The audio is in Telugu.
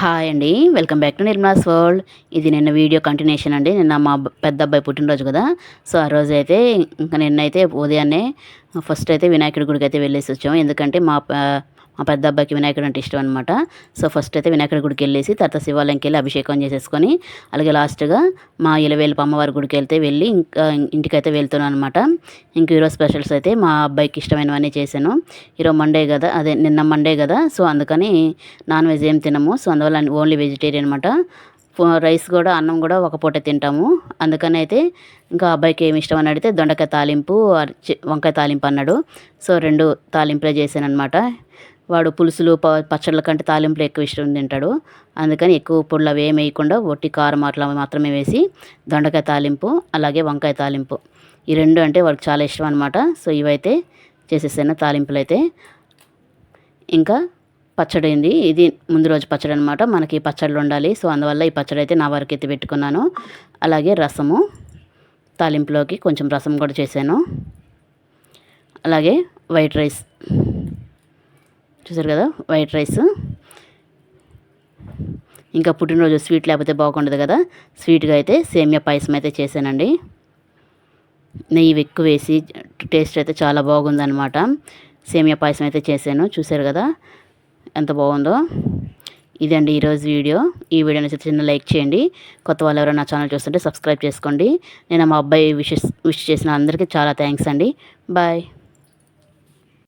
హాయ్ అండి. Welcome back to Nirmala's world. ఇది నిన్న వీడియో కంటిన్యూషన్ అండి. నిన్న మా పెద్ద అబ్బాయి పుట్టినరోజు కదా! సో, ఆ రోజైతే నిన్నైతే ఉదయాన్నే ఫస్ట్ అయితే వినాయకుడి గుడికైతే వెళ్ళేసి వచ్చాము. ఎందుకంటే మా పెద్ద అబ్బాయికి వినాయకుడు అంటే ఇష్టం అనమాట. సో, ఫస్ట్ అయితే వినాయకుడి గుడికెళ్ళేసి తర్వాత శివాలయంకెళ్ళి అభిషేకం చేసేసుకొని, అలాగే లాస్ట్‌గా మా ఇలవేలుపు అమ్మవారి గుడికెళ్తే వెళ్ళి ఇంకా ఇంటికైతే వెళ్తున్నాను అనమాట. ఇంక ఈరోజు స్పెషల్స్ అయితే మా అబ్బాయికి ఇష్టమైనవన్నీ చేశాను. ఈరోజు మండే గదా! నిన్న మండే గదా! సో, అందుకని నాన్ వెజ్ ఏం తినము. సో, అందువల్ల ఓన్లీ వెజిటేరియన్ అనమాట. రైస్ గూడా, అన్నం గూడా ఒక పూటే తింటాము. అందుకనైతే ఇంకా అబ్బాయికి ఏమి ఇష్టం అని అడిగితే దొండకాయ తాలింపు, వంకాయ తాలింపు అన్నాడు. సో, 2 తాలింపులే చేశాననమాట. వాడు పులుసులు, పచ్చళ్ళ కంటే తాలింపులు ఎక్కువ ఇష్టం తింటాడు. అందుకని ఎక్కువ పొడులు అవి ఏమి వేయకుండా ఒట్టి కారం అట్లా మాత్రమే వేసి దొండకాయ తాలింపు, అలాగే వంకాయ తాలింపు ఈ 2 అంటే వాడికి చాలా ఇష్టం అనమాట. సో, ఇవైతే చేసేసాను తాలింపులైతే. ఇంకా పచ్చడి అయింది. ఇది ముందు రోజు పచ్చడి అనమాట. మనకి పచ్చళ్ళు ఉండాలి. సో, అందువల్ల ఈ పచ్చడి అయితే నా వరకైతే పెట్టుకున్నాను. అలాగే రసము, తాలింపులోకి కొంచెం రసం కూడా చేశాను. అలాగే వైట్ రైస్ చూసారు కదా, వైట్ రైస్. ఇంకా పుట్టినరోజు స్వీట్ లేకపోతే బాగుండదు కదా, స్వీట్గా అయితే సేమియా పాయసం అయితే చేశానండి. నెయ్యి ఎక్కువ వేసి టేస్ట్ అయితే చాలా బాగుందనమాట. సేమియా పాయసం అయితే చేశాను. చూసారు కదా ఎంత బాగుందో. ఇదండి ఈరోజు వీడియో. ఈ వీడియో నచ్చితే చిన్న లైక్ చేయండి. కొత్త వాళ్ళు ఎవరైనా నా ఛానల్ చూస్తుంటే సబ్స్క్రైబ్ చేసుకోండి. నేను మా అబ్బాయి విష్ చేసిన అందరికీ చాలా థ్యాంక్స్ అండి. బాయ్.